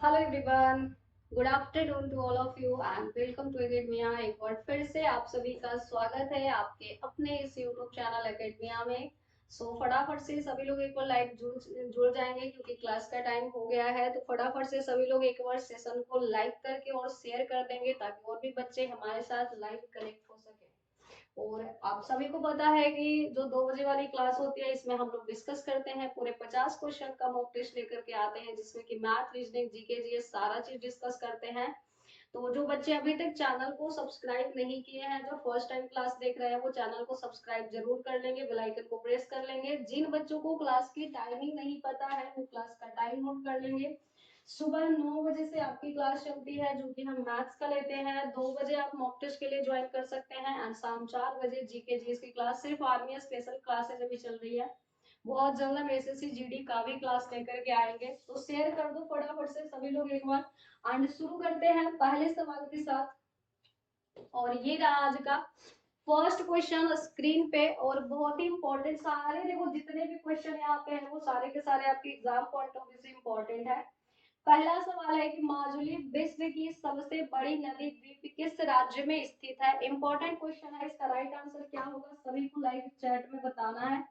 Hello everyone, good afternoon to all of you and welcome to Academia. एक बार फिर से आप सभी का स्वागत है आपके अपने इस यूट्यूब चैनल एकेडमिया में। फटाफट से सभी लोग एक बार लाइव जुड़ जाएंगे क्योंकि क्लास का टाइम हो गया है। तो फटाफट से सभी लोग एक बार सेशन को लाइक करके और शेयर कर देंगे ताकि और भी बच्चे हमारे साथ लाइव कनेक्ट हो सके। और आप सभी को पता है कि जो 2 बजे वाली क्लास होती है इसमें हम लोग डिस्कस करते हैं, पूरे 50 क्वेश्चन का मॉक टेस्ट लेकर के आते हैं जिसमें कि मैथ, रीजनिंग, जीके, जीएस सारा चीज डिस्कस करते हैं। तो जो बच्चे अभी तक चैनल को सब्सक्राइब नहीं किए हैं, जो फर्स्ट टाइम क्लास देख रहे हैं, वो चैनल को सब्सक्राइब जरूर कर लेंगे, बेल आइकन को प्रेस कर लेंगे। जिन बच्चों को क्लास की टाइमिंग नहीं पता है वो क्लास का टाइम नोट कर लेंगे। सुबह 9 बजे से आपकी क्लास चलती है जो कि हम मैथ्स का लेते हैं। 2 बजे आप मॉक टेस्ट के लिए ज्वाइन कर सकते हैं एंड शाम 4 बजे जीके जीएस की क्लास। सिर्फ आर्मी स्पेशल क्लासेज अभी चल रही है। बहुत जल्द हम एसएससी जीडी का भी क्लास लेकर के आएंगे। तो शेयर कर दो फटाफट से सभी लोग एक बार। एंड शुरू करते हैं पहले सवाल के साथ। और ये रहा आज का फर्स्ट क्वेश्चन स्क्रीन पे। और बहुत ही इंपॉर्टेंट, सारे देखो जितने भी क्वेश्चन यहाँ पे हैं वो सारे के सारे आपके एग्जाम पॉइंट ऑफ व्यू से इंपॉर्टेंट है। पहला सवाल है कि माजुली विश्व की सबसे बड़ी नदी द्वीप किस राज्य में स्थित है। इंपॉर्टेंट क्वेश्चन है। इसका राइट आंसर क्या होगा सभी को लाइव चैट में बताना है।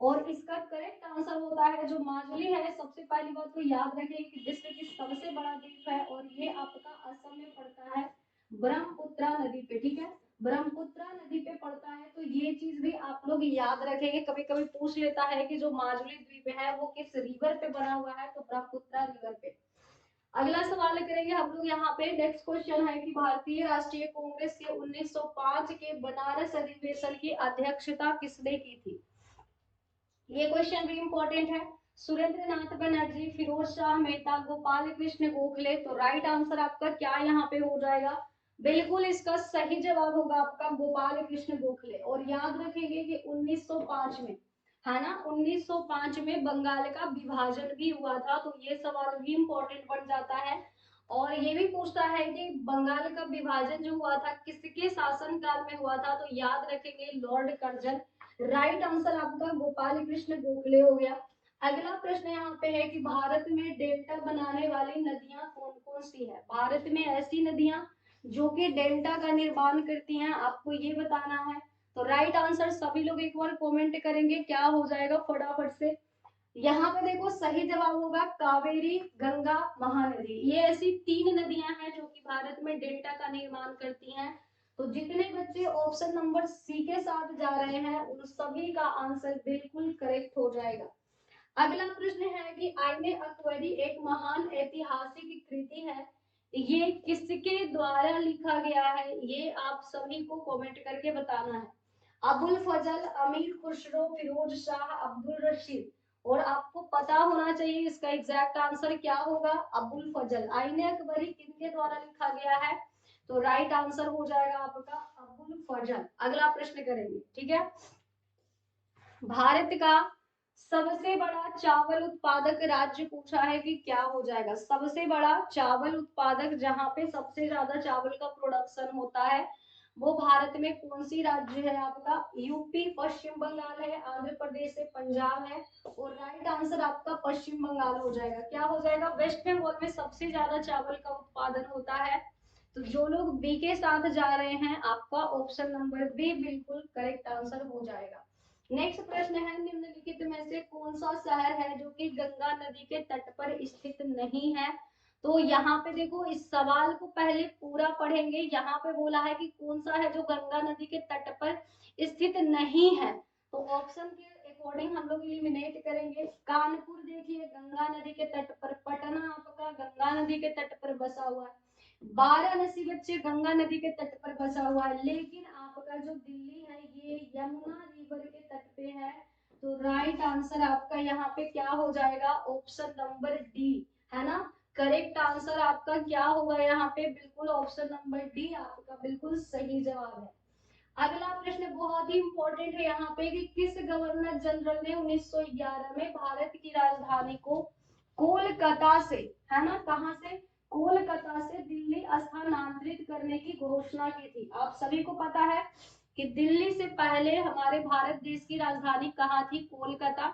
और इसका करेक्ट आंसर होता है जो माजुली है। सबसे पहली बात तो याद रखिए कि विश्व की सबसे बड़ा द्वीप है और ये आपका असम में पड़ता है, ब्रह्मपुत्रा नदी पे। ठीक है, ब्रह्मपुत्रा नदी पे पड़ता है। तो ये चीज भी आप लोग याद रखेंगे। कभी कभी पूछ लेता है कि जो माजुली द्वीप है वो किस रिवर पे बना हुआ है, तो ब्रह्मपुत्रा रिवर पे। अगला सवाल करेंगे हम लोग यहाँ पे। नेक्स्ट क्वेश्चन है कि भारतीय राष्ट्रीय कांग्रेस के 1905 के बनारस अधिवेशन की अध्यक्षता किसने की थी। ये क्वेश्चन भी इंपॉर्टेंट है। सुरेंद्र नाथ बनर्जी, फिरोज शाह मेहता, गोपाल कृष्ण गोखले। तो राइट आंसर आपका क्या यहाँ पे हो जाएगा। बिल्कुल इसका सही जवाब होगा आपका गोपाल कृष्ण गोखले। और याद रखेंगे कि 1905 में, है ना, 1905 में बंगाल का विभाजन भी हुआ था। तो ये सवाल भी इंपॉर्टेंट बन जाता है। और ये भी पूछता है कि बंगाल का विभाजन जो हुआ था किसके शासन काल में हुआ था। तो याद रखेंगे लॉर्ड कर्जन। राइट आंसर आपका गोपाल कृष्ण गोखले हो गया। अगला प्रश्न यहाँ पे है कि भारत में डेल्टा बनाने वाली नदियां कौन कौन सी है। भारत में ऐसी नदियां जो कि डेल्टा का निर्माण करती हैं, आपको ये बताना है। तो राइट आंसर सभी लोग एक बार कमेंट करेंगे क्या हो जाएगा फटाफट से। यहाँ पे देखो सही जवाब होगा कावेरी, गंगा, महानदी। ये ऐसी 3 नदियां हैं जो कि भारत में डेल्टा का निर्माण करती हैं। तो जितने बच्चे ऑप्शन नंबर सी के साथ जा रहे हैं उन सभी का आंसर बिल्कुल करेक्ट हो जाएगा। अगला प्रश्न है कि आईने अकबरी एक महान ऐतिहासिक कृति है, ये किसके द्वारा लिखा गया है, ये आप सभी को कमेंट करके बताना है। अबुल फजल, अमीर खुसरो, फिरोज शाह, अब्दुल रशीद। और आपको पता होना चाहिए इसका एग्जैक्ट आंसर क्या होगा। अबुल फजल। आईने अकबरी किनके द्वारा लिखा गया है, तो राइट आंसर हो जाएगा आपका अबुल फजल। अगला प्रश्न करेंगे, ठीक है। भारत का सबसे बड़ा चावल उत्पादक राज्य पूछा है कि क्या हो जाएगा। सबसे बड़ा चावल उत्पादक, जहां पे सबसे ज्यादा चावल का प्रोडक्शन होता है, वो भारत में कौन सी राज्य है आपका। यूपी, पश्चिम बंगाल है, आंध्र प्रदेश है, पंजाब है। और राइट आंसर आपका पश्चिम बंगाल हो जाएगा। क्या हो जाएगा, वेस्ट बंगाल में सबसे ज्यादा चावल का उत्पादन होता है। तो जो लोग बी के साथ जा रहे हैं आपका ऑप्शन नंबर बी बिल्कुल करेक्ट आंसर हो जाएगा। नेक्स्ट प्रश्न है निम्नलिखित में से कौन सा शहर है जो कि गंगा नदी के तट पर स्थित नहीं है। तो यहाँ पे देखो इस सवाल को पहले पूरा पढ़ेंगे। यहाँ पे बोला है कि कौन सा है जो गंगा नदी के तट पर स्थित नहीं है। तो ऑप्शन के अकॉर्डिंग हम लोग इलिमिनेट करेंगे। कानपुर देखिए गंगा नदी के तट पर, पटना आपका गंगा नदी के तट पर बसा हुआ है, वाराणसी बच्चे गंगा नदी के तट पर बसा हुआ है। लेकिन आपका जो दिल्ली है ये यमुना रिवर के तट पे है। तो राइट आंसर आपका यहाँ पे क्या हो जाएगा, ऑप्शन नंबर डी, है ना। करेक्ट आंसर आपका क्या होगा यहाँ पे, बिल्कुल ऑप्शन नंबर डी आपका बिल्कुल सही जवाब है। अगला प्रश्न बहुत ही इंपॉर्टेंट है यहाँ पे कि किस गवर्नर जनरल ने 1911 में भारत की राजधानी को कोलकाता से, है ना, कहां से, कोलकाता से दिल्ली स्थानांतरित करने की घोषणा की थी। आप सभी को पता है कि दिल्ली से पहले हमारे भारत देश की राजधानी कहाँ थी, कोलकाता।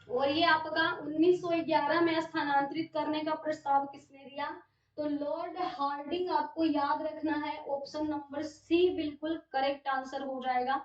और ये आपका 1911 में स्थानांतरित करने का प्रस्ताव किसने दिया? तो लॉर्ड हार्डिंग आपको याद रखना है। ऑप्शन नंबर सी बिल्कुल करेक्ट आंसर हो जाएगा।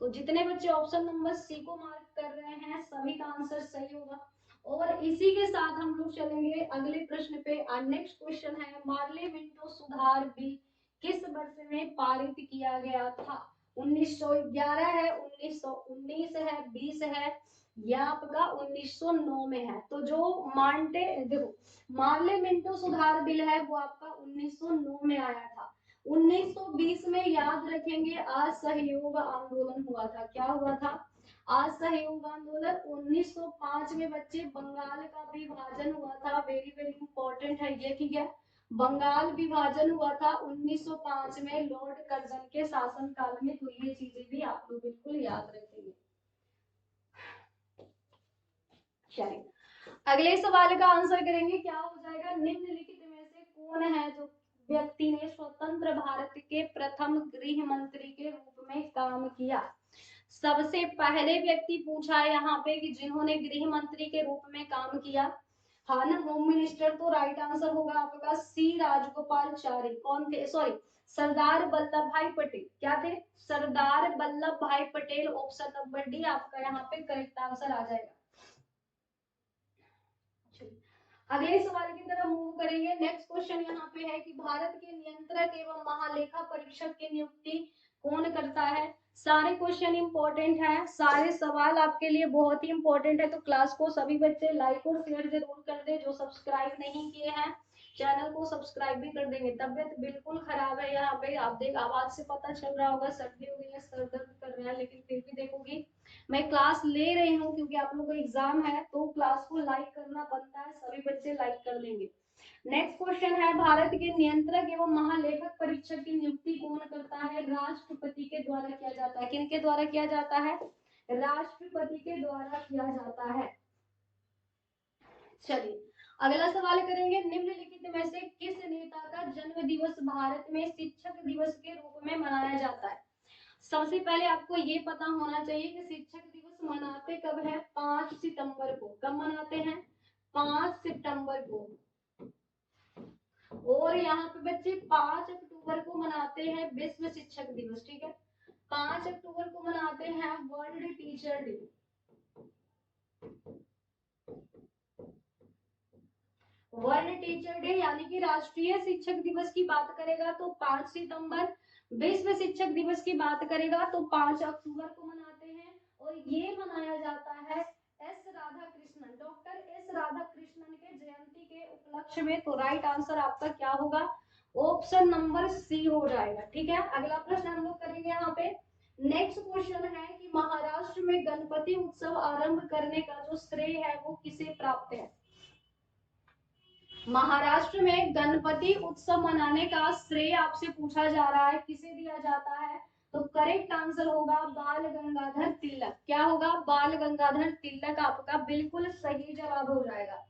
तो जितने बच्चे ऑप्शन नंबर सी को मार्क कर रहे हैं सभी का आंसर सही होगा। और इसी के साथ हम लोग चलेंगे अगले प्रश्न पे। नेक्स्ट क्वेश्चन है मार्ले मिंटो सुधार बिल किस वर्ष में पारित किया गया था? 1911 है, 1919 है, 20 है, यह आपका 1909 में है। तो जो मांटे देखो मार्ले मिंटो सुधार बिल है वो आपका 1909 में आया था। 1920 में याद रखेंगे असहयोग आंदोलन हुआ था। क्या हुआ था? असहयोग आंदोलन। 1905 में बच्चे बंगाल का विभाजन हुआ था। वेरी वेरी इंपॉर्टेंट है ये, ठीक है। बंगाल विभाजन हुआ था 1905 में लॉर्ड कर्जन के शासन काल में। तो ये चीजें भी आप लोग बिल्कुल याद रखेंगे। चलिए अगले सवाल का आंसर करेंगे। क्या हो जाएगा? निम्नलिखित में से कौन है जो व्यक्ति ने स्वतंत्र भारत के प्रथम गृह मंत्री के रूप में काम किया? सबसे पहले व्यक्ति पूछा है यहाँ पे कि जिन्होंने गृह मंत्री के रूप में काम किया। हाँ ना, होम मिनिस्टर। तो राइट आंसर होगा आपका सी राजगोपालचारी। कौन थे? सॉरी, सरदार वल्लभ भाई पटेल। क्या थे? सरदार वल्लभ भाई पटेल। ऑप्शन नंबर डी आपका यहाँ पे करेक्ट आंसर आ जाएगा। अगले सवाल की तरफ मूव करेंगे। नेक्स्ट क्वेश्चन यहाँ पे है कि भारत के नियंत्रक एवं महालेखा परीक्षक की नियुक्ति कौन करता है? सारे क्वेश्चन इंपॉर्टेंट है, सारे सवाल आपके लिए बहुत ही इंपॉर्टेंट है। तो क्लास को सभी बच्चे लाइक और शेयर जरूर कर दे। जो सब्सक्राइब नहीं किए हैं चैनल को सब्सक्राइब भी कर देंगे। तबियत बिल्कुल खराब है यहाँ पे, आप देख आवाज से पता चल रहा होगा सर्दी हो गई है, सर दर्द कर रहा है, लेकिन फिर भी देखोगी मैं क्लास ले रही हूँ क्योंकि आप लोगों को एग्जाम है। तो क्लास को लाइक करना बनता है, सभी बच्चे लाइक कर लेंगे। नेक्स्ट क्वेश्चन है भारत के नियंत्रक एवं महालेखक परीक्षक की नियुक्ति कौन करता है? राष्ट्रपति के द्वारा किया जाता है। किनके द्वारा किया जाता है? राष्ट्रपति के द्वारा किया जाता है। चलिए अगला सवाल करेंगे। निम्नलिखित में से किस नेता का जन्म दिवस भारत में शिक्षक दिवस के रूप में मनाया जाता है? सबसे पहले आपको ये पता होना चाहिए कि शिक्षक दिवस मनाते कब है? 5 सितंबर को। कब मनाते हैं? 5 सितंबर को। और यहाँ पे बच्चे 5 अक्टूबर को मनाते हैं विश्व शिक्षक दिवस, ठीक है। 5 अक्टूबर को मनाते हैं world teacher day. World teacher day यानी कि राष्ट्रीय शिक्षक दिवस की बात करेगा तो 5 सितंबर, विश्व शिक्षक दिवस की बात करेगा तो 5 अक्टूबर को मनाते हैं। और ये मनाया जाता है S Radha Krishnan, doctor S Radha Krishnan के जयंती के उपलक्ष्य में। तो राइट आंसर आपका क्या होगा? ऑप्शन नंबर सी हो जाएगा, ठीक है। अगला प्रश्न हम लोग करेंगे यहाँ पे। नेक्स्ट क्वेश्चन है कि महाराष्ट्र में गणपति उत्सव आरंभ करने का जो श्रेय है वो किसे प्राप्त है? महाराष्ट्र में गणपति उत्सव मनाने का श्रेय आपसे पूछा जा रहा है, किसे दिया जाता है? तो करेक्ट आंसर होगा बाल गंगाधर तिलक। क्या होगा? बाल गंगाधर तिलक आपका बिल्कुल सही जवाब हो जाएगा।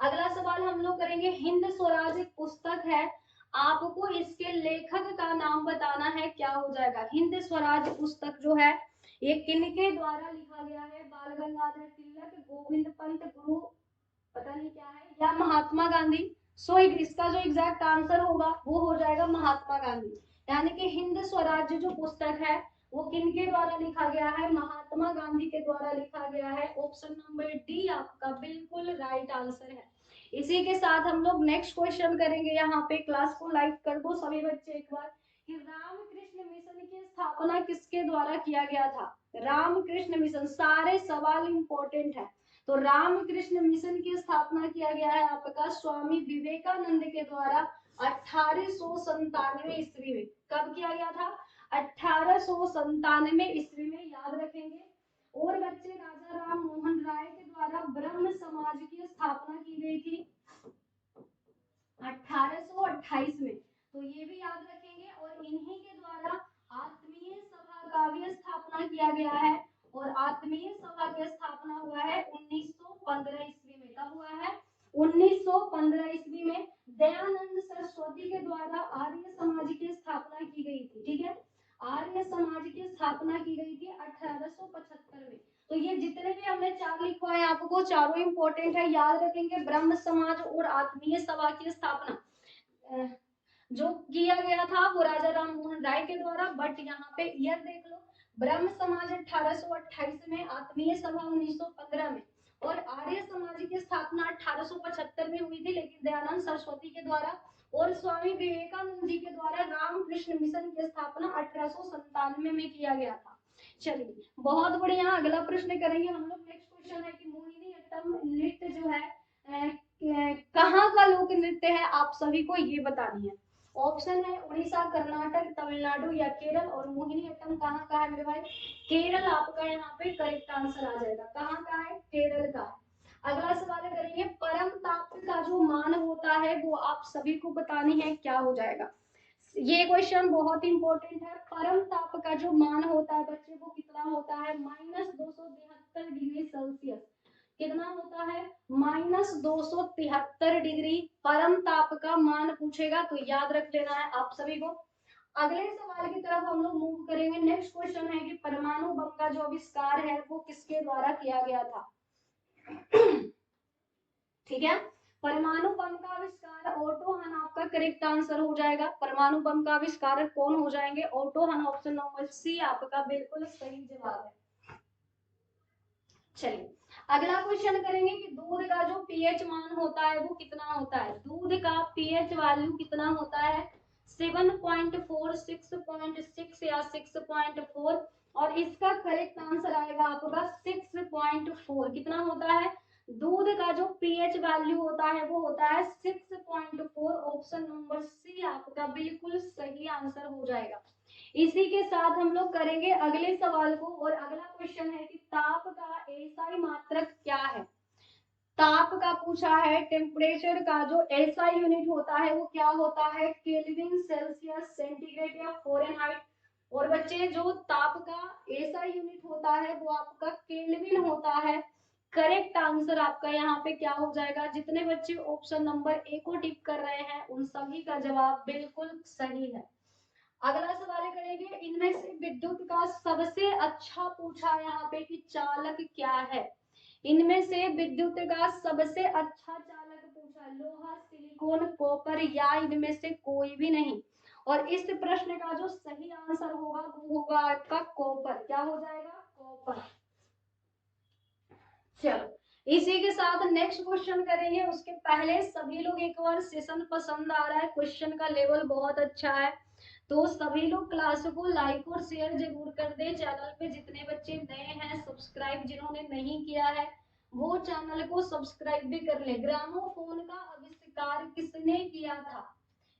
अगला सवाल हम लोग करेंगे। हिंद स्वराज एक पुस्तक है, आपको इसके लेखक का नाम बताना है। क्या हो जाएगा? हिंद स्वराज पुस्तक जो है ये किनके द्वारा लिखा गया है? बाल गंगाधर तिलक, गोविंद पंत गुरु पता नहीं क्या है, या महात्मा गांधी। सो इसका जो एग्जैक्ट आंसर होगा वो हो जाएगा महात्मा गांधी। यानी कि हिंद स्वराज्य जो पुस्तक है वो किनके द्वारा लिखा गया है? महात्मा गांधी के द्वारा लिखा गया है। ऑप्शन नंबर डी आपका बिल्कुल राइट आंसर है। इसी के साथ हम लोग नेक्स्ट क्वेश्चन करेंगे। यहाँ पे क्लास को लाइक कर दो सभी बच्चे एक बार कि रामकृष्ण मिशन की स्थापना किसके द्वारा किया गया था? रामकृष्ण मिशन, सारे सवाल इंपॉर्टेंट है। तो रामकृष्ण मिशन की स्थापना किया गया है आपका स्वामी विवेकानंद के द्वारा 1897 ईस्वी में। कब किया गया था? 1897 ईस्वी में, याद रखेंगे। और बच्चे राजा राम मोहन राय के द्वारा ब्रह्म समाज की स्थापना की गई थी 1828 में। तो ये भी याद रखेंगे। और इन्हीं के द्वारा आत्मीय सभा का भी स्थापना किया गया है। और आत्मीय सभा की स्थापना हुआ है 1915 ईस्वी में। कब हुआ है? 1915 ईस्वी में। दयानंद सरस्वती के द्वारा आर्य समाज की स्थापना की गई थी, ठीक है। आर्य समाज की स्थापना की गई थी 1875 में। तो ये जितने भी हमने चार लिखवाए आपको चारों इंपॉर्टेंट है, याद रखेंगे। ब्रह्म समाज और आत्मीय सभा की स्थापना जो किया गया था वो राजा राम मोहन राय के द्वारा, बट यहाँ पे ईयर देख लो, ब्रह्म समाज 1828 में, आत्मीय सभा 1915 में, और आर्य समाज की स्थापना 1875 में हुई थी, लेकिन दयानंद सरस्वती के द्वारा और स्वामी विवेकानंद जी के द्वारा रामकृष्ण मिशन की स्थापना 1897 में किया गया था। चलिए बहुत बढ़िया, अगला प्रश्न करेंगे हम लोग। नेक्स्ट क्वेश्चन है कि मोहिनी अट्टम नृत्य जो है कहाँ का लोक नृत्य है, आप सभी को ये बतानी है। ऑप्शन है उड़ीसा, कर्नाटक, तमिलनाडु या केरल। और मोहिनी अट्टम कहाँ का है मेरे भाई, केरल आपका यहाँ पे करेक्ट आंसर आ जाएगा। कहाँ का है, केरल का है। अगला सवाल करेंगे, परम ताप का जो मान होता है वो आप सभी को बतानी है, क्या हो जाएगा। ये क्वेश्चन बहुत इंपॉर्टेंट है। परम ताप का जो मान होता है बच्चे वो कितना होता है, -273 डिग्री सेल्सियस। कितना होता है, -273 डिग्री परम ताप का मान पूछेगा तो याद रख लेना है आप सभी को। अगले सवाल की तरफ हम लोग मूव करेंगे। नेक्स्ट क्वेश्चन है कि परमाणु बम का जो आविष्कार है वो किसके द्वारा किया गया था। ठीक है, परमाणु बम का आविष्कार ओटो हन आपका करेक्ट आंसर हो जाएगा। परमाणु बम का आविष्कार कौन हो जाएंगे, ओटो हन। ऑप्शन नंबर सी आपका बिल्कुल सही जवाब है। चलिए अगला क्वेश्चन करेंगे कि दूध का जो पीएच मान होता है वो कितना होता है। दूध का पीएच वैल्यू कितना होता है, 7.4, 6.6 या 6.4। और इसका करेक्ट आंसर आएगा आपका 6.4। कितना होता है, दूध का जो पीएच वैल्यू होता है वो होता है 6.4। ऑप्शन नंबर सी आपका बिल्कुल सही आंसर हो जाएगा। इसी के साथ हम लोग करेंगे अगले सवाल को। और अगला क्वेश्चन है कि ताप का एसआई मात्रक क्या है। ताप का पूछा है, टेम्परेचर का जो एसआई यूनिट होता है वो क्या होता है, केल्विन, सेल्सियस, सेंटीग्रेड या फ़ारेनहाइट। और बच्चे जो ताप का एसआई यूनिट होता है वो आपका केल्विन होता है। करेक्ट आंसर आपका यहाँ पे क्या हो जाएगा। जितने बच्चे ऑप्शन नंबर ए को टिक कर रहे हैं उन सभी का जवाब बिल्कुल सही है। अगला सवाल करेंगे, इनमें से विद्युत का सबसे अच्छा पूछा है यहाँ पे कि चालक क्या है। इनमें से विद्युत का सबसे अच्छा चालक पूछा, लोहा, सिलिकॉन, कॉपर या इनमें से कोई भी नहीं। और इस प्रश्न का जो सही आंसर होगा वो होगा आपका कॉपर। क्या हो जाएगा, कॉपर। चलो इसी के साथ नेक्स्ट क्वेश्चन करेंगे। उसके पहले सभी लोग एक बार सेशन पसंद आ रहा है, क्वेश्चन का लेवल बहुत अच्छा है, तो सभी लोग क्लास को लाइक और शेयर जरूर कर दें। चैनल पे जितने बच्चे नए हैं, सब्सक्राइब जिन्होंने नहीं किया है वो चैनल को सब्सक्राइब भी कर ले। ग्रामोफोन का आविष्कार किसने किया था,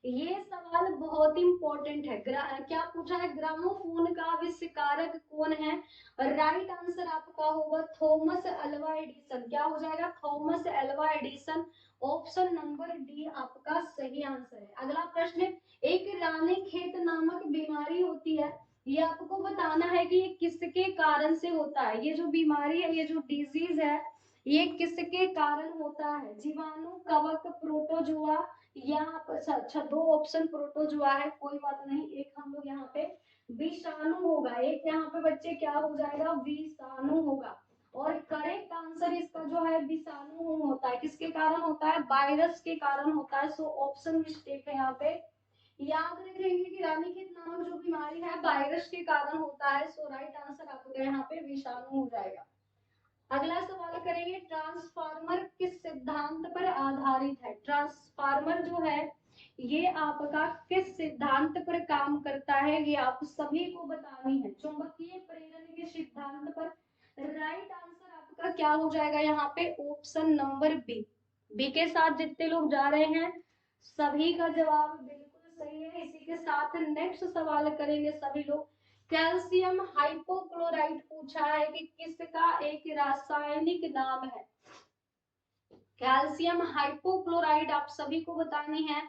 ये सवाल बहुत इंपॉर्टेंट है। क्या पूछा है, ग्रामोफोन का आविष्कारक कौन है। राइट आंसर आपका होगा थॉमस अल्वा एडिसन। क्या हो जाएगा, Thomas Alva Edison. Option number D आपका सही आंसर है। अगला प्रश्न, एक रानीखेत नामक बीमारी होती है, ये आपको बताना है कि ये किसके कारण से होता है। ये जो बीमारी है, ये जो डिजीज है, ये किसके कारण होता है। जीवाणु, कवक, प्रोटोजुआ या अच्छा दो ऑप्शन प्रोटोजुआ है, कोई बात नहीं। एक हम लोग यहाँ पे विषाणु होगा, एक यहाँ पे बच्चे क्या हो जाएगा, विषाणु होगा। और करेक्ट आंसर इसका जो है विषाणु होता है। किसके कारण होता है, वायरस के कारण होता है। सो ऑप्शन मिस्टेक है यहाँ पे। याद रखेंगे कि रानीखेत नामक जो बीमारी है वायरस के कारण होता है। सो राइट आंसर आपका यहाँ पे विषाणु हो जाएगा। अगला सवाल करेंगे, ट्रांसफार्मर किस सिद्धांत पर आधारित है। ट्रांसफार्मर जो है ये आपका किस सिद्धांत पर काम करता है, ये आप सभी को बतानी है। चुंबकीय प्रेरण के सिद्धांत पर। राइट आंसर आपका क्या हो जाएगा यहाँ पे, ऑप्शन नंबर बी। बी के साथ जितने लोग जा रहे हैं सभी का जवाब बिल्कुल सही है। इसी के साथ नेक्स्ट सवाल करेंगे सभी लोग। कैल्शियम हाइपोक्लोराइट पूछा है कि किसका एक रासायनिक नाम है। कैल्शियम हाइपोक्लोराइट आप सभी को बतानी है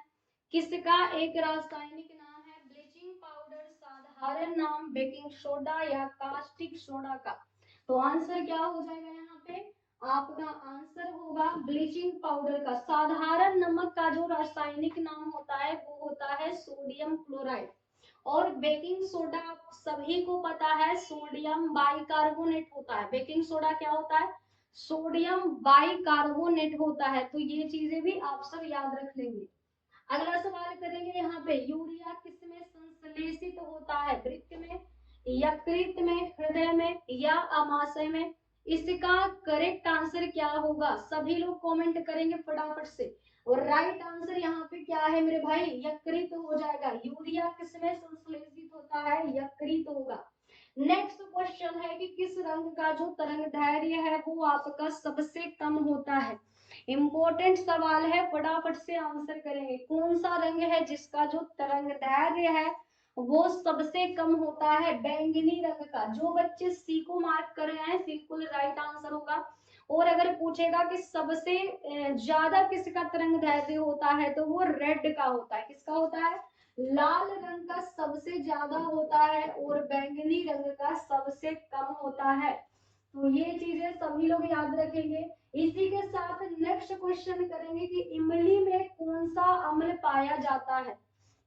किसका एक रासायनिक नाम है। ब्लीचिंग पाउडर, साधारण नाम बेकिंग सोडा या कास्टिक सोडा का। तो आंसर क्या हो जाएगा यहाँ पे, आपका आंसर होगा ब्लीचिंग पाउडर का। साधारण नमक का जो रासायनिक नाम होता है वो होता है सोडियम क्लोराइड। और बेकिंग सोडा आप सभी को पता है सोडियम बाइकार्बोनेट होता है। बेकिंग सोडा क्या होता है? सोडियम बाइकार्बोनेट होता है। तो ये चीजें भी आप सब याद रख लेंगे। अगला सवाल करेंगे यहाँ पे, यूरिया किसमें संश्लेषित होता है? वृक्क में, यकृत में, हृदय में या अमाशय में? इसका करेक्ट आंसर क्या होगा? सभी लोग कमेंट करेंगे फटाफट से। और राइट आंसर यहाँ पे क्या है मेरे भाई? यकृत हो जाएगा। यूरिया किसमें संश्लेषित होता है? यकृत होगा। नेक्स्ट क्वेश्चन है कि किस रंग का जो तरंग दैर्घ्य है वो आपका सबसे कम होता है? इंपॉर्टेंट सवाल है, फटाफट से आंसर करेंगे। कौन सा रंग है जिसका जो तरंग दैर्घ्य है वो सबसे कम होता है? बैंगनी रंग का। जो बच्चे सी को मार्क कर रहे हैं बिल्कुल राइट आंसर होगा। और अगर पूछेगा कि सबसे ज्यादा किसका तरंग दैर्घ्य होता है तो वो रेड का होता है। किसका होता है? लाल रंग का सबसे ज्यादा होता है और बैंगनी रंग का सबसे कम होता है। तो ये चीजें सभी लोग याद रखेंगे। इसी के साथ नेक्स्ट क्वेश्चन करेंगे कि इमली में कौन सा अम्ल पाया जाता है?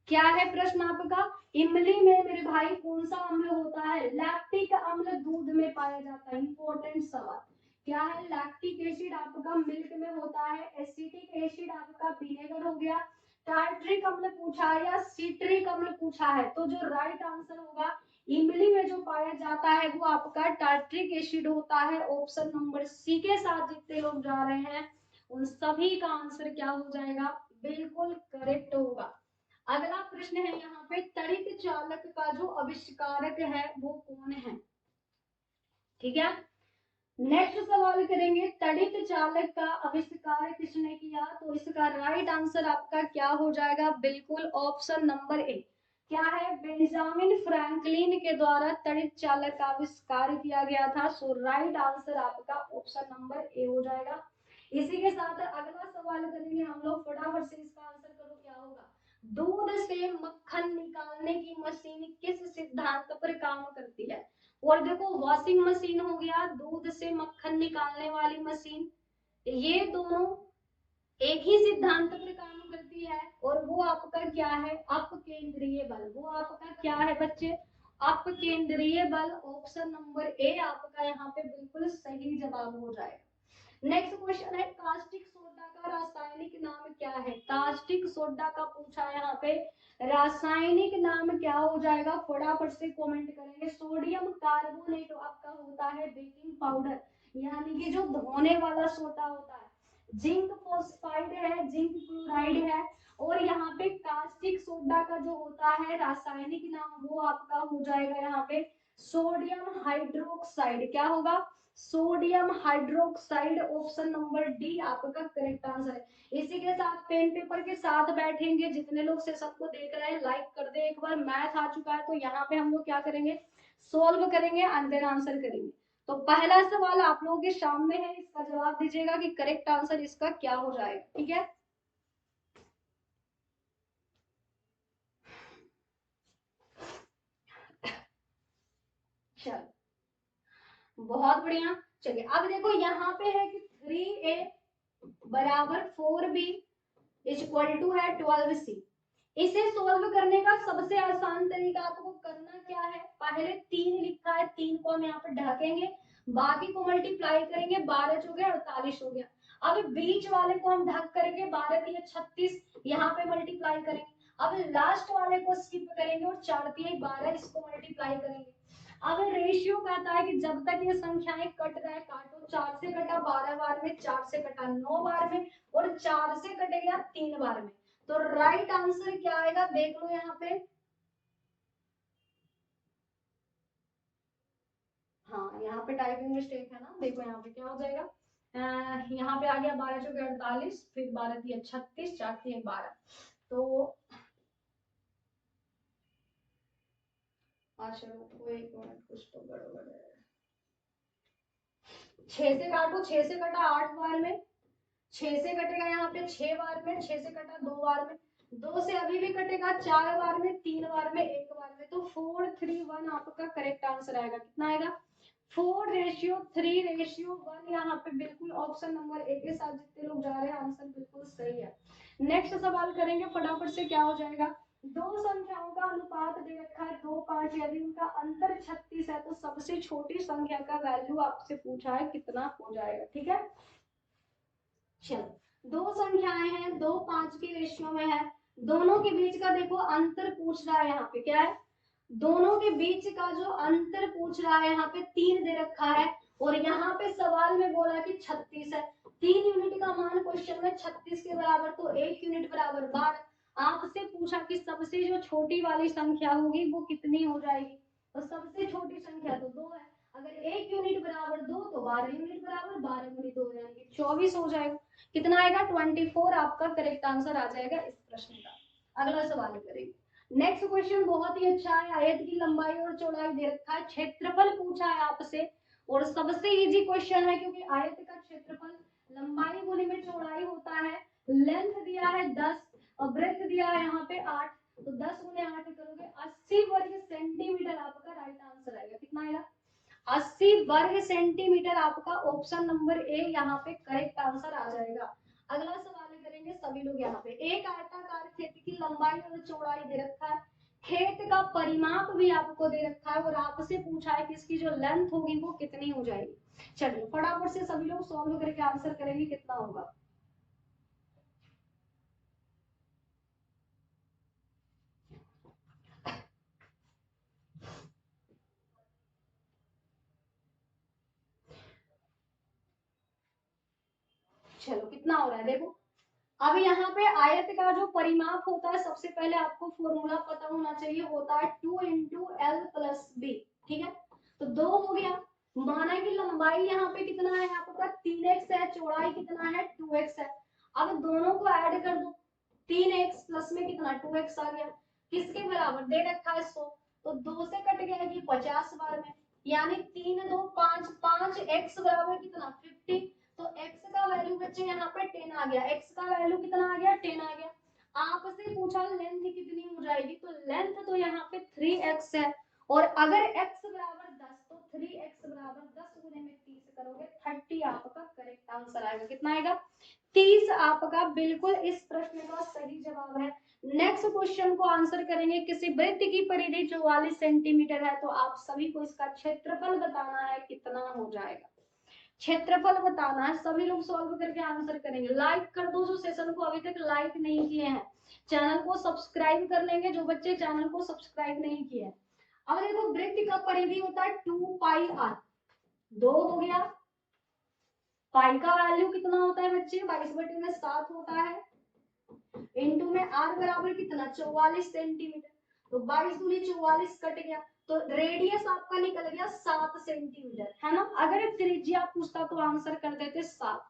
क्या है प्रश्न आपका? इमली में मेरे भाई कौन सा अम्ल होता है? लैक्टिक अम्ल दूध में पाया जाता है। इंपॉर्टेंट सवाल। क्या है? लैक्टिक एसिड आपका मिल्क में होता है। एसिटिक एसिड आपका विनेगर हो गया। टार्ट्रिक अम्ल पूछा है या सिट्रिक अम्ल पूछा है तो जो राइट आंसर होगा इमली में जो पाया जाता है वो आपका टार्ट्रिक एसिड होता है। ऑप्शन नंबर सी के साथ जितने लोग जा रहे हैं उन सभी का आंसर क्या हो जाएगा? बिल्कुल करेक्ट होगा। अगला प्रश्न है यहाँ पे, तड़ित चालक का जो आविष्कारक है वो कौन है? ठीक है, नेक्स्ट सवाल करेंगे, तड़ित चालक का आविष्कार किसने किया? तो इसका राइट आंसर आपका क्या हो जाएगा? बिल्कुल ऑप्शन नंबर ए। क्या है? बेंजामिन फ्रैंकलिन के द्वारा तड़ित चालक का आविष्कार किया गया था। सो राइट आंसर आपका ऑप्शन नंबर ए हो जाएगा। इसी के साथ अगला सवाल करेंगे हम लोग, फटाफट से इसका आंसर करो क्या होगा? दूध से मक्खन निकालने की मशीन किस सिद्धांत पर काम करती है? और देखो, वॉशिंग मशीन हो गया, दूध से मक्खन निकालने वाली मशीन, ये दोनों एक ही सिद्धांत पर काम करती है। और वो आपका क्या है? अपकेंद्रीय बल। वो आपका क्या है बच्चे? अपकेंद्रीय बल। ऑप्शन नंबर ए आपका यहाँ पे बिल्कुल सही जवाब हो जाएगा। नेक्स्ट क्वेश्चन है, कास्टिक सोडा का रासायनिक नाम क्या है? कास्टिक सोडा का पूछा है यहाँ पे, रासायनिक नाम क्या हो जाएगा? फटाफट से कमेंट करेंगे। सोडियम कार्बोनेट आपका होता है बेकिंग पाउडर, यानी कि जो धोने वाला सोडा होता है। जिंक फॉस्फाइड है, जिंक क्लोराइड है। और यहाँ पे कास्टिक सोडा का जो होता है रासायनिक नाम वो आपका हो जाएगा यहाँ पे सोडियम हाइड्रोक्साइड। क्या होगा? Sodium hydroxide. Option number D आपका करेक्ट आंसर है। इसी के साथ पेन पेपर के साथ बैठेंगे, जितने लोग सेशन को देख रहे हैं लाइक कर दे एक बार। मैथ आ चुका है तो यहाँ पे हम लोग क्या करेंगे? सोल्व करेंगे एंड देन आंसर करेंगे। तो पहला सवाल आप लोगों के सामने है, इसका जवाब दीजिएगा कि करेक्ट आंसर इसका क्या हो जाएगा। ठीक है, चलो बहुत बढ़िया। चलिए अब देखो यहाँ पे है कि 3a बराबर 4b इक्वल टू है 12c। इसे सोल्व करने का सबसे आसान तरीका आपको करना क्या है? पहले 3 लिखा है, 3 को हम यहाँ पे ढकेंगे, बाकी को मल्टीप्लाई करेंगे, 12 हो गया 48 हो गया। अब बीच वाले को हम ढक करके 12 36 यहाँ पे मल्टीप्लाई करेंगे। अब लास्ट वाले को स्किप करेंगे और 4 12 इसको मल्टीप्लाई करेंगे। अब रेशियो कहता है कि जब तक ये संख्याएं कट रहा है काटो। 4 से कटा 12 बार में, 4 से कटा 9 बार में और 4 से कटेगा 3 बार में। तो राइट आंसर क्या आएगा देख लो यहाँ पे। हाँ, यहाँ पे टाइपिंग मिस्टेक है ना, देखो यहाँ पे क्या हो जाएगा। यहाँ पे आ गया 12 चौके 48, फिर 12 तिया 36, 4 तिया 12। तो अच्छा रुको एक मिनट, कुछ तो गड़बड़ है। 6 से काटो, 6 से कटा 8 बार में, 6 से कटेगा यहाँ पे 6 बार में, 6 से कटा 2 बार में, 2 से अभी भी कटेगा 4 बार में, 3 बार में, 1 बार में। तो 4 3 1 आपका करेक्ट आंसर आएगा। कितना आएगा? 4:3:1 यहाँ पे बिल्कुल ऑप्शन नंबर ए के साथ जितने लोग जा रहे हैं आंसर बिल्कुल सही है। नेक्स्ट सवाल करेंगे फटाफट से, क्या हो जाएगा? दो संख्याओं का अनुपात दे रखा है 2 5, यदि उनका अंतर 36 है तो सबसे छोटी संख्या का वैल्यू आपसे पूछा है कितना हो जाएगा। ठीक है, चलो दो संख्याएं हैं, 2 5 की रेशियो में है, दोनों के बीच का देखो अंतर पूछ रहा है, यहाँ पे क्या है, दोनों के बीच का जो अंतर पूछ रहा है यहाँ पे 3 दे रखा है, और यहाँ पे सवाल में बोला कि 36 है, 3 यूनिट का मान क्वेश्चन में 36 के बराबर, तो 1 यूनिट बराबर 12। आपसे पूछा कि सबसे जो छोटी वाली संख्या होगी वो कितनी हो जाएगी, तो सबसे छोटी संख्या तो 2 है, अगर 1 यूनिट बराबर 2 तो 12 यूनिट बराबर 12 गुनी 2 यानी 24 हो जाएगा। कितना आएगा 24, आपका करेक्ट आंसर आ जाएगा इस प्रश्न का। अगला सवाल करेंगे। नेक्स्ट क्वेश्चन बहुत ही अच्छा है, आयत की लंबाई और चौड़ाई दे रखा है, क्षेत्रफल पूछा है आपसे, और सबसे इजी क्वेश्चन है क्योंकि आयत का क्षेत्रफल लंबाई गुने में चौड़ाई होता है, लेंथ दिया है 10 और ब्रेथ दिया है यहाँ पे 8, तो 10 गुने 8 करोगे 80 वर्ग सेंटीमीटर आपका राइट आंसर आएगा। कितना आएगा 80 वर्ग सेंटीमीटर, आपका ऑप्शन नंबर ए यहाँ पे करेक्ट आंसर आ जाएगा। अगला सवाल करेंगे सभी लोग यहाँ पे, एक आयताकार खेत की लंबाई और चौड़ाई दे रखा है, खेत का परिमाप भी आपको दे रखा है, और आपसे पूछा है कि इसकी जो लेंथ होगी वो कितनी हो जाएगी। चलिए फटाफट से सभी लोग सॉल्व करके आंसर करेंगे कितना होगा। चलो कितना हो रहा है देखो, अब यहाँ पे आयत का जो परिमाप होता है, सबसे पहले आपको फॉर्मूला पता होना चाहिए, होता है 2 इंटू एल प्लस बी। ठीक है, तो 2 हो गया, माना कि लंबाई यहाँ पे कितना है आपका 3x है, चौड़ाई कितना है 2x है, अब दोनों को ऐड कर दो, 3x प्लस में कितना 2x आ गया, किसके बराबर दे रखा है 100, तो 2 से कट गया कि 50 बार में, यानी 3 2 5 5 x बराबर कितना 50, तो x का वैल्यू बच्चे यहाँ पे 10 आ गया, x का वैल्यू कितना आ गया 10 आ गया। आपसे पूछा लेंथ कितनी हो जाएगी, तो लेंथ तो यहाँ पे 3x है, और अगर x बराबर 10 तो 3x बराबर 10 गुने में 30 करोगे 30 आपका करेक्ट आंसर आएगा। कितना आएगा 30 आपका बिल्कुल इस प्रश्न का सही जवाब है। नेक्स्ट क्वेश्चन को आंसर करेंगे, किसी वृत्त की परिधि 44 सेंटीमीटर है, तो आप सभी को इसका क्षेत्रफल बताना है कितना हो जाएगा, क्षेत्रफल बताना है, सभी लोग सॉल्व करके आंसर करेंगे। लाइक कर दो जो सेशन को अभी तक लाइक नहीं किए हैं, चैनल को सब्सक्राइब कर लेंगे जो बच्चे चैनल को सब्सक्राइब नहीं किए हैं। अब देखो वृत्त का परिधि होता है 2 पाई आर, 2 हो गया, पाई का वैल्यू कितना होता है बच्चे 22/7 होता है, इंटू में आर बराबर कितना 44 सेंटीमीटर, तो 22 दूनी 44 कट गया, तो रेडियस आपका निकल गया 7 सेंटीमीटर, है ना। अगर त्रिज्या पूछता तो आंसर कर देते 7,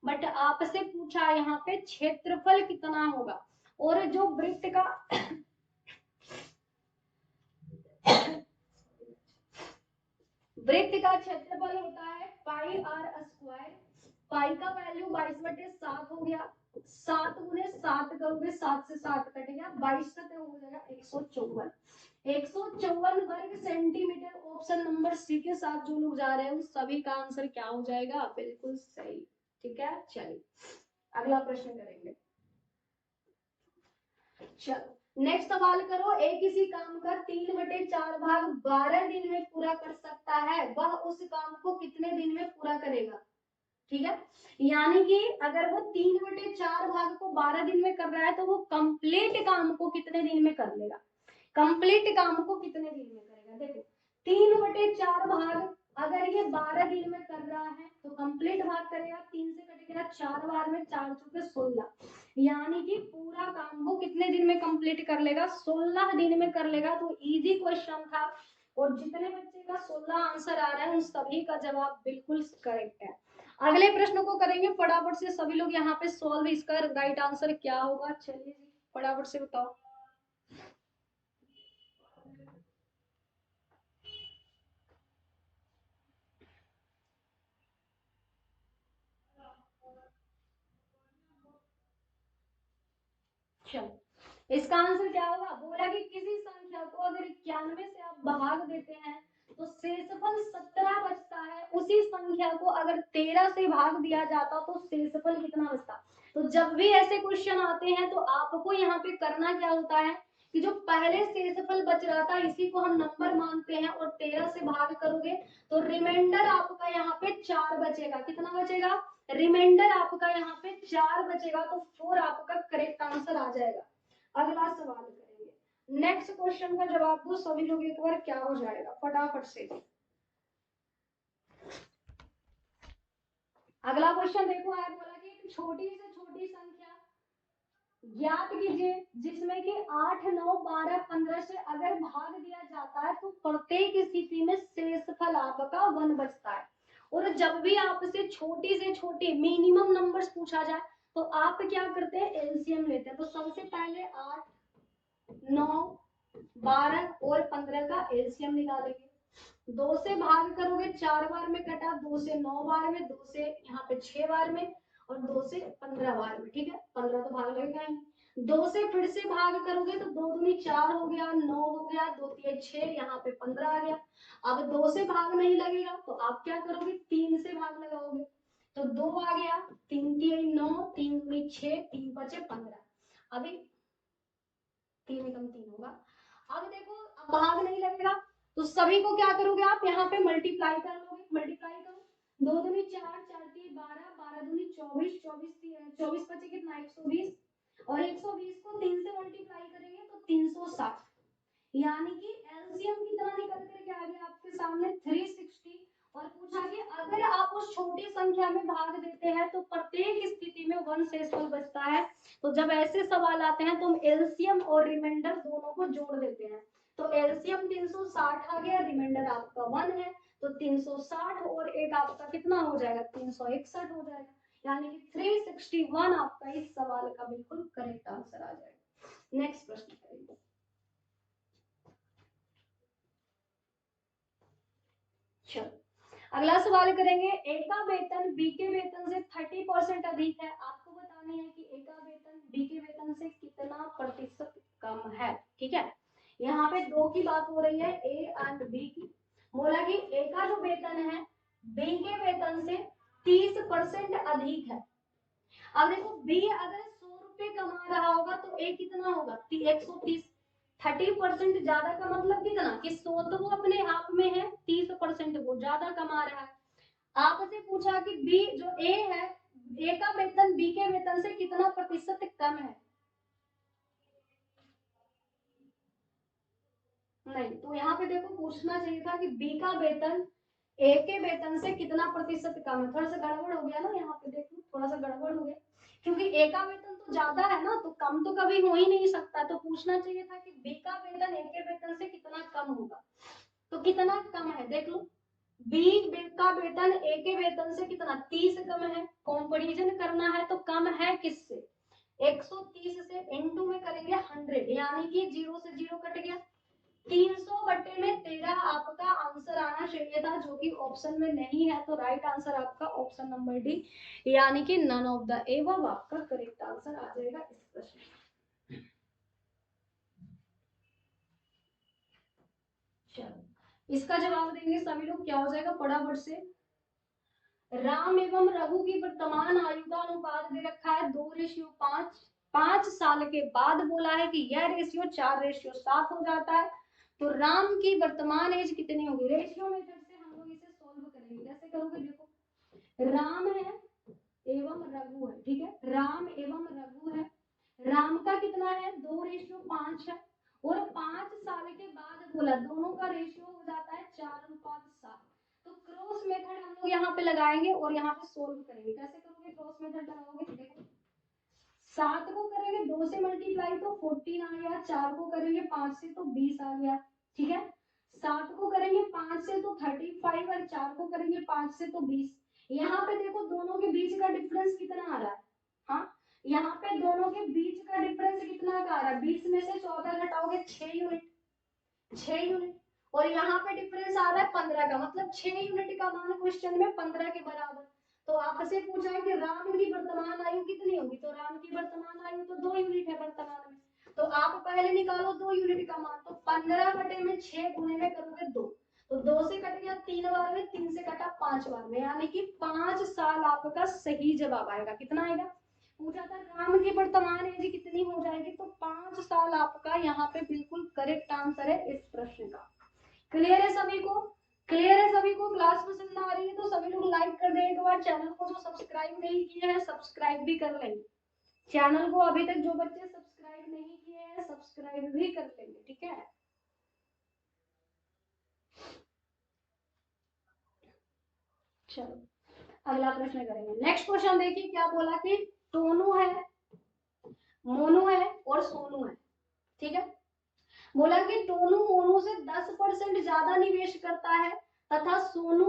बट आपसे पूछा यहाँ पे क्षेत्रफल कितना होगा, और जो वृत्त का वृत्त का क्षेत्रफल होता है पाई आर स्क्वायर, पाई का वैल्यू 22/7 हो गया, 7 गुने 7 करोगे 7 से 7 कट गया, 22 का हो जाएगा 154, 154 वर्ग सेंटीमीटर। ऑप्शन नंबर सी के साथ जो लोग जा रहे हैं उस सभी का आंसर क्या हो जाएगा, बिल्कुल सही। ठीक है, चलिए अगला प्रश्न करेंगे। चलो नेक्स्ट सवाल करो, एक किसी काम का 3/4 भाग 12 दिन में पूरा कर सकता है, वह उस काम को कितने दिन में पूरा करेगा। ठीक है, यानी कि अगर वो 3/4 भाग को 12 दिन में कर रहा है तो वो कंप्लीट काम को कितने दिन में कर लेगा, कंप्लीट काम को कितने दिन में करेगा। देखो 3/4 भाग अगर ये 12 दिन में कर रहा है तो कंप्लीट भाग करेगा, 3 से कटेगा 4 बार में, 4 चौके 16, यानी कि पूरा काम वो कितने दिन में कंप्लीट कर लेगा 16 दिन में कर लेगा। तो इजी क्वेश्चन था, और जितने बच्चे का 16 आंसर आ रहा है उन सभी का जवाब बिल्कुल करेक्ट है। अगले प्रश्न को करेंगे फटाफट से सभी लोग यहाँ पे सॉल्व, इसका राइट आंसर क्या होगा, चलिए जी फटाफट से बताओ। चलो इसका आंसर क्या होगा, बोला कि किसी संख्या को अगर 91 से आप भाग देते हैं तो शेषफल 17 बचता है, उसी संख्या को अगर 13 से भाग दिया जाता तो शेषफल कितना बचता। तो जब भी ऐसे क्वेश्चन आते हैं तो आपको यहाँ पे करना क्या होता है कि जो पहले शेषफल बच रहा था इसी को हम नंबर मानते हैं, और 13 से भाग करोगे तो रिमाइंडर आपका यहाँ पे 4 बचेगा। कितना बचेगा? रिमाइंडर आपका यहाँ पे 4 बचेगा, तो 4 आपका करेक्ट आंसर आ जाएगा। अगला सवाल करेंगे। नेक्स्ट क्वेश्चन का जवाब दो सभी लोग एक बार, क्या हो जाएगा फटाफट से। अगला क्वेश्चन देखो, आया बोला कि एक छोटी से छोटी संख्या ज्ञात कीजिए जिसमें कि 8, 9, 12, 15 से अगर भाग दिया जाता है तो प्रत्येक स्थिति में शेषफल आपका 1 बचता है। और जब भी आपसे छोटी से छोटी मिनिमम नंबर्स पूछा जाए तो आप क्या करते हैं? एलसीएम लेते हैं। तो सबसे पहले 8, 9, 12 और 15 का एलसीएम निकालेंगे। 2 से भाग करोगे 4 बार में कटा, 2 से 9 बार में, 2 से यहाँ पे 6 बार में, और 2 से 15 बार में। ठीक है, 15 तो भाग लगेगा ही। 2 से फिर से भाग करोगे तो 2 दूनी 4 हो गया, 9 हो गया, 2 3 6, यहाँ पे 15 आ गया। अब 2 से भाग नहीं लगेगा तो आप क्या करोगे? 3 से भाग लगाओगे, तो 2 आ गया, 3 3 9, 3 दूनी 6, 3 बचे 15। अभी 3 कम 3 होगा। अब देखो, अब भाग नहीं लगेगा तो सभी को क्या करोगे आप? यहाँ पे मल्टीप्लाई कर लोगे। मल्टीप्लाई करो, 2 दूनी 4, 4 3 12, 12 दूनी 24, 24 बचे कितना? 120, और 120 को 3 से मल्टीप्लाई करेंगे तो 360, यानी कि एलसीएम कितना निकल करके आ गया आपके सामने? 360। और पूछा कि अगर आप उस छोटी संख्या में भाग देते हैं तो प्रत्येक स्थिति में 1 शेषफल बचता है। तो जब ऐसे सवाल आते हैं तो हम एलसीएम और रिमाइंडर दोनों को जोड़ देते हैं। तो एलसीएम 360 आ गया, रिमाइंडर आपका 1 है, तो 360 और 1 आपका कितना हो जाएगा? 361 हो जाएगा, यानी कि 361 आपका इस सवाल का बिल्कुल करेक्ट आंसर आ जाएगा। नेक्स्ट प्रश्न करेंगे। चलो अगला सवाल करेंगे। ए का वेतन बी के वेतन से 30% अधिक है। आपको बतानी है कि ए का वेतन बी के वेतन से कितना प्रतिशत कम है। ठीक है, यहाँ पे 2 की बात हो रही है, ए एंड बी की। बोला कि ए का जो वेतन है बी के वेतन से 30% अधिक है। अब देखो, बी अगर 100 रुपए कमा रहा होगा तो ए कितना होगा? 130। 30% ज्यादा का मतलब कितना? कि 100 तो वो अपने आप में है, 30% वो ज्यादा कमा रहा है। आपसे पूछा कि बी जो ए है, ए का वेतन बी के वेतन से कितना प्रतिशत कम है। नहीं, तो यहाँ पे देखो पूछना चाहिए था कि बी का वेतन ए के वेतन से कितना प्रतिशत कम है। थोड़ा सा गड़बड़ हो गया ना, यहाँ पे देखो थोड़ा सा गड़बड़ हो गया, क्योंकि ए का वेतन तो ज्यादा है ना, तो कम तो कभी हो ही नहीं सकता। तो पूछना चाहिए था कि बी का वेतन ए के वेतन से कितना कम होगा। तो कितना कम है देख लो, बी का वेतन ए के वेतन से कितना? 30 कम है। कंपैरिजन करना है तो कम है किससे? 130 से, इनटू में करेंगे 100, यानी कि 0 से 0 कट गया। 300 बट्टे में 13 आपका आंसर आना चाहिए था, जो कि ऑप्शन में नहीं है। तो राइट आंसर आपका ऑप्शन नंबर डी, यानी कि नन ऑफ द एबव आपका करेक्ट आंसर आ जाएगा इस प्रश्न। चलो इसका जवाब देंगे सभी लोग, क्या हो जाएगा फटाफट से। राम एवं रघु की वर्तमान आयु का अनुपात दे रखा है 2:5। 5 साल के बाद बोला है कि यह रेशियो 4:7 हो जाता है। तो राम की वर्तमान एज कितनी होगी? रेशियो मेथड से हम लोग इसे सॉल्व करेंगे। कैसे करोगे? देखो, राम है एवं रघु है। ठीक है, राम एवं रघु है। राम का कितना है? 2:5 है, और 5 साल के बाद बोला दोनों का रेशियो हो जाता है 4:7। तो क्रॉस मेथड हम लोग यहाँ पे लगाएंगे और यहाँ पे सोल्व करेंगे। कैसे करोगे क्रॉस मेथड लगाओगे? देखो, 7 को करेंगे 2 से मल्टीप्लाई तो 14 आ गया, 4 को करेंगे 5 से तो 20 आ गया। ठीक है, 7 को करेंगे 5 से तो 35, और 4 को करेंगे 5 से तो 20। यहाँ पे देखो दोनों के बीच का डिफरेंस कितना आ रहा है? हाँ, यहाँ पे दोनों के बीच का डिफरेंस कितना का आ रहा है? 20 में से 14 घटाओगे 6 यूनिट, 6 यूनिट। और यहाँ पे डिफरेंस आ रहा है 15 का, मतलब 6 यूनिट का मान क्वेश्चन में 15 के बराबर। तो आपसे पूछा है कि राम की वर्तमान आयु कितनी होगी, तो राम की वर्तमान आयु तो 2 यूनिट है वर्तमान में। तो आप पहले निकालो 2 यूनिट का मान, तो 15 बटे में 6 गुणे में करोगे 2, तो 2 से कट गया 3 बार में, 3 से कटा 5 बार में, यानी कि 5 साल आपका सही जवाब आएगा। कितना आएगा? पूछा था राम की वर्तमान एज कितनी हो जाएगी, तो 5 साल आपका यहाँ पे बिल्कुल करेक्ट आंसर है इस प्रश्न का। क्लियर है सभी को? क्लियर है सभी को? क्लास पसंद आ रही है तो सभी लोग लाइक कर दें एक बार। चैनल को जो सब्सक्राइब नहीं किए हैं सब्सक्राइब भी कर लेंगे। चैनल को अभी तक जो बच्चे सब्सक्राइब नहीं किए हैं सब्सक्राइब भी कर लेंगे, ठीक है। चलो अगला प्रश्न करेंगे। नेक्स्ट क्वेश्चन देखिए क्या बोला कि टोनू है, मोनू है और सोनू है, ठीक है। बोला कि टोनू मोनू से 10% ज्यादा निवेश करता है तथा सोनू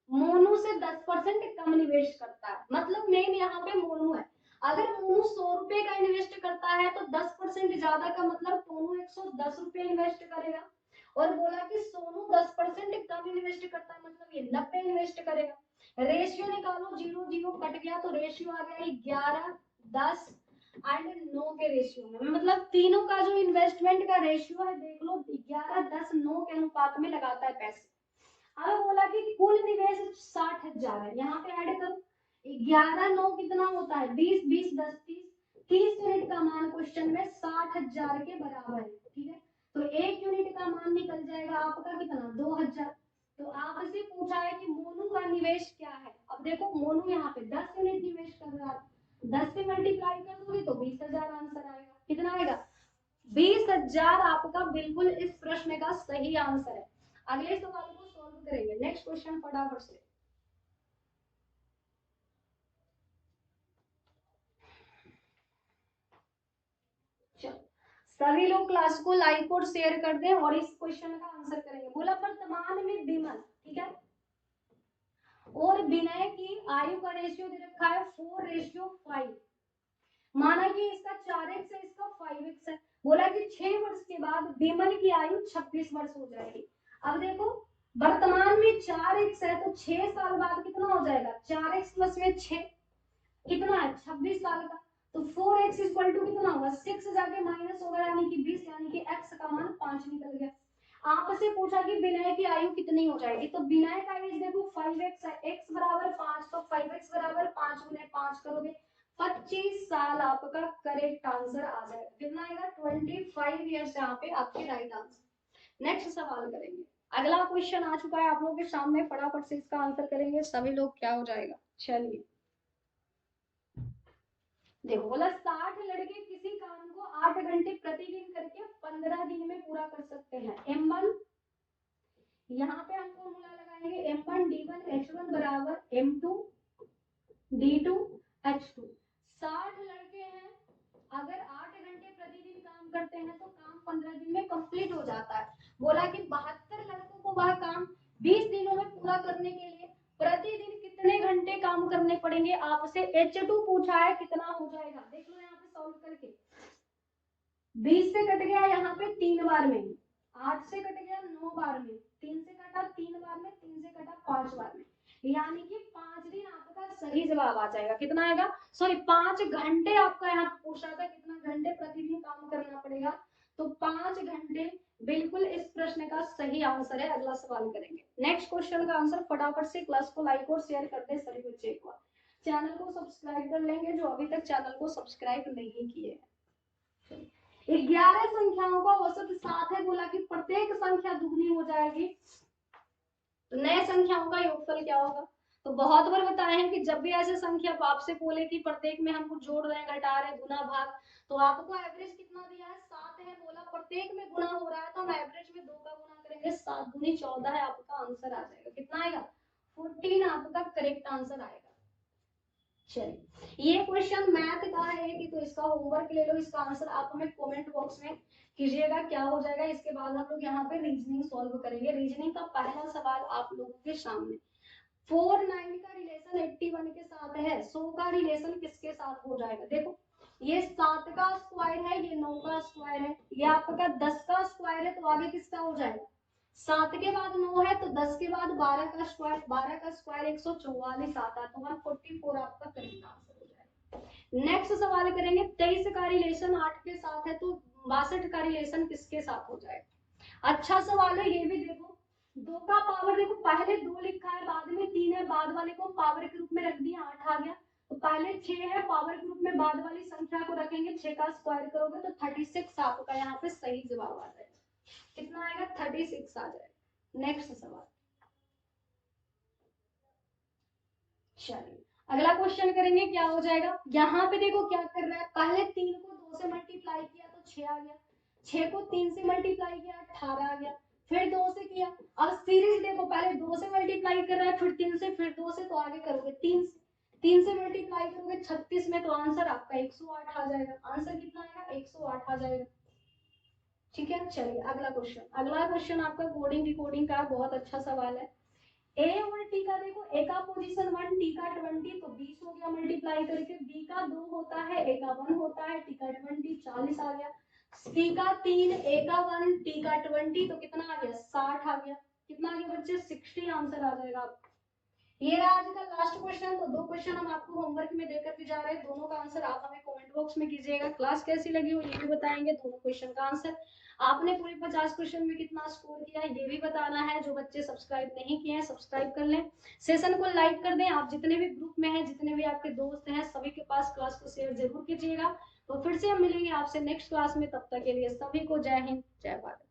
मोनू से 10% कम निवेश करता है। मतलब मेन यहाँ पे मोनू है। अगर मोनू 100 रुपए का इन्वेस्ट करता है तो 10% ज्यादा का मतलब टोनू 110 रुपए इन्वेस्ट करेगा। और बोला कि सोनू 10% कम इन्वेस्ट करता है मतलब ये 90 इन्वेस्ट करेगा। रेशियो निकालो, 0 0 कट गया तो रेशियो आ गया 11 10 एंड 9 के रेशियो में। मतलब तीनों का जो इन्वेस्टमेंट का रेशियो है देख लो 11 10 9 के अनुपात में लगाता है पैसे। अब बोला कि कुल निवेश 60,000 है, यहाँ पे ऐड करो 11 9 कितना होता है 20 20 10 30 यूनिट का मान क्वेश्चन में 60,000 के बराबर है, ठीक है। तो 1 यूनिट का मान निकल जाएगा आपका कितना 2,000। तो आपसे पूछा है कि मोनू का निवेश क्या है। अब देखो मोनू यहाँ पे 10 यूनिट निवेश कर रहा है, 10 से मल्टीप्लाई कर दोगे तो 20,000 आंसर आएगा। कितना आएगा 20,000 आपका बिल्कुल इस प्रश्न का सही आंसर है। अगले सवाल को सॉल्व करेंगे। नेक्स्ट क्वेश्चन फटाफट से। चलो सभी लोग क्लास को लाइक और शेयर कर दें और इस क्वेश्चन का आंसर करेंगे। बोला वर्तमान में विमल, ठीक है, और विनय की आयु का रेशियो दे रखा है 4:5। माना कि इसका 4x है इसका 5x है। बोला कि 6 वर्ष के बाद विमल की आयु 26 वर्ष हो जाएगी। अब देखो वर्तमान में 4x है तो 6 साल बाद कितना हो जाएगा 4x प्लस में 6 कितना है 26 साल का। तो 4x इक्वल टू कितना होगा 6 जाके माइनस होगा यानी कि 20 यानी कि x का मान 5 निकल गया। आपसे पूछा कि विनय की आयु कितनी हो जाएगी, तो विनय का एज देखो 5x है, x बराबर 5 तो 5x बराबर 5 गुने 5 करोगे 25 साल आपका करेक्ट आंसर आ जाएगा। कितना आएगा 25 ईयर्स यहाँ पे आपके राइट आंसर। नेक्स्ट सवाल करेंगे। अगला क्वेश्चन आ चुका है आप लोगों के सामने, फटाफट से इसका आंसर करेंगे सभी लोग। क्या हो जाएगा चलिए देखो। बोला 60 लड़के किसी काम को 8 घंटे प्रतिदिन करके 15 दिन में पूरा कर सकते हैं। M1 यहाँ पे हम फॉर्मूला लगाएंगे M1 D1 H1 बराबर M2 D2 H2। 60 लड़के हैं, अगर 8 घंटे प्रतिदिन काम करते हैं तो काम 15 दिन में कंप्लीट हो जाता है। बोला कि 72 लड़कों को वह काम 20 दिनों में पूरा करने के लिए प्रतिदिन कितने घंटे काम करने पड़ेंगे। आपसे H2 पूछा है कितना हो जाएगा, देख लो यहाँ पे सॉल्व करके। 20 से कट गया यहाँ पे 3 बार में, 8 से कट गया 9 बार में, 3 से कटा 3 बार में, 3 से कटा 5 बार में, यानी कि 5 दिन आपका सही जवाब आ जाएगा। कितना आएगा सॉरी 5 घंटे आपका यहाँ पूछा था कितना घंटे प्रतिदिन काम करना पड़ेगा, तो 5 घंटे बिल्कुल इस प्रश्न का सही आंसर है। अगला सवाल करेंगे। नेक्स्ट क्वेश्चन का आंसर फटाफट से क्लास को लाइक और शेयर कर दे सभी बच्चे। एक बार चैनल को सब्सक्राइब कर लेंगे जो अभी तक चैनल को सब्सक्राइब नहीं किए हैं। 11 संख्याओं का औसत 7 है। बोला कि प्रत्येक संख्या दुगनी हो जाएगी तो नए संख्याओं का योगफल क्या होगा। तो बहुत बार बताए हैं कि जब भी ऐसे संख्या आपसे बोले कि प्रत्येक में हम कुछ जोड़ रहे हैं घटा रहे हैं गुना भाग, तो आपको एवरेज कितना दिया है 7 है। बोला प्रत्येक में गुना हो रहा है तो हम एवरेज में 2 का गुना करेंगे, 7 दूनी 14 है आपका आंसर आ जाएगा। कितना आएगा 14 आपका करेक्ट आंसर आएगा। चलिए ये क्वेश्चन मैथ का है कि तो इसका होमवर्क ले लो, इसका आंसर आप हमें कमेंट बॉक्स में कीजिएगा क्या हो जाएगा। इसके बाद हम लोग यहाँ पे रीजनिंग सॉल्व करेंगे। रीजनिंग का पहला सवाल आप लोगों के सामने 4 9 का रिलेशन 81 के साथ है, 100 का रिलेशन किसके साथ हो जाएगा। देखो ये 7 का स्क्वायर है, ये 9 का स्क्वायर है, ये आपका 10 का स्क्वायर है, तो आगे किसका हो जाएगा 7 के बाद 9 है तो 10 के बाद 12 का स्क्वायर, 12 का स्क्वायर 144 आता है, तो 144 आपका करेक्ट आंसर हो जाएगा। नेक्स्ट सवाल करेंगे 23 का रिलेशन 8 के साथ है तो 62 का रिलेशन किसके साथ हो जाएगा। अच्छा सवाल है ये भी। देखो 2 का पावर देखो पहले 2 लिखा है बाद में 3 है, बाद वाले को पावर के रूप में रख दिया 8 आ गया, तो पहले 6 है पावर के रूप में में बाद वाली संख्या को रखेंगे, 6 का स्क्वायर करोगे तो 36 आपका यहाँ पे सही जवाब आ जाएगा। कितना आएगा? 36 आ जाएगा। नेक्स्ट सवाल, चलिए अगला क्वेश्चन करेंगे। क्या हो जाएगा? यहाँ पे देखो क्या कर रहा है, पहले 3 को 2 से मल्टीप्लाई किया तो 6 आ गया, 6 को 3 से मल्टीप्लाई किया 18 आ गया, फिर 2 से किया। अब सीरीज देखो, पहले 2 से मल्टीप्लाई कर रहा है, फिर 3 से, फिर 2 से, तो आगे करोगे 3 से, 3 से मल्टीप्लाई करोगे 36 में, तो आंसर आपका 108 आ जाएगा। आंसर कितना आएगा? 108 आ जाएगा। ठीक है, चलिए अगला क्वेश्चन। अगला क्वेश्चन आपका कोडिंग डिकोडिंग का बहुत अच्छा सवाल है। ए और टी का देखो, ए का पोजीशन 1, टी का 20, तो 20 हो गया मल्टीप्लाई करके। बी का 2 होता है, ए का 1 होता है, टी का 20, 40 आ गया। सी का 3, ए का 1, टी का 20, तो कितना आ गया? 60 आ गया। कितना आ गया बच्चे? 60 आंसर आ जाएगा आपका। ये रहा आज का लास्ट क्वेश्चन। तो 2 क्वेश्चन हम आपको होमवर्क में देकर के जा रहे हैं, दोनों का आंसर आप हमें कमेंट बॉक्स में कीजिएगा। क्लास कैसी लगी हो ये भी बताएंगे, दोनों क्वेश्चन का आंसर। आपने पूरे 50 क्वेश्चन में कितना स्कोर किया है ये भी बताना है। जो बच्चे सब्सक्राइब नहीं किए हैं सब्सक्राइब कर लें, सेशन को लाइक कर दें। आप जितने भी ग्रुप में हैं, जितने भी आपके दोस्त हैं, सभी के पास क्लास को शेयर जरूर कीजिएगा। तो फिर से हम मिलेंगे आपसे नेक्स्ट क्लास में, तब तक के लिए सभी को जय हिंद जय भारत।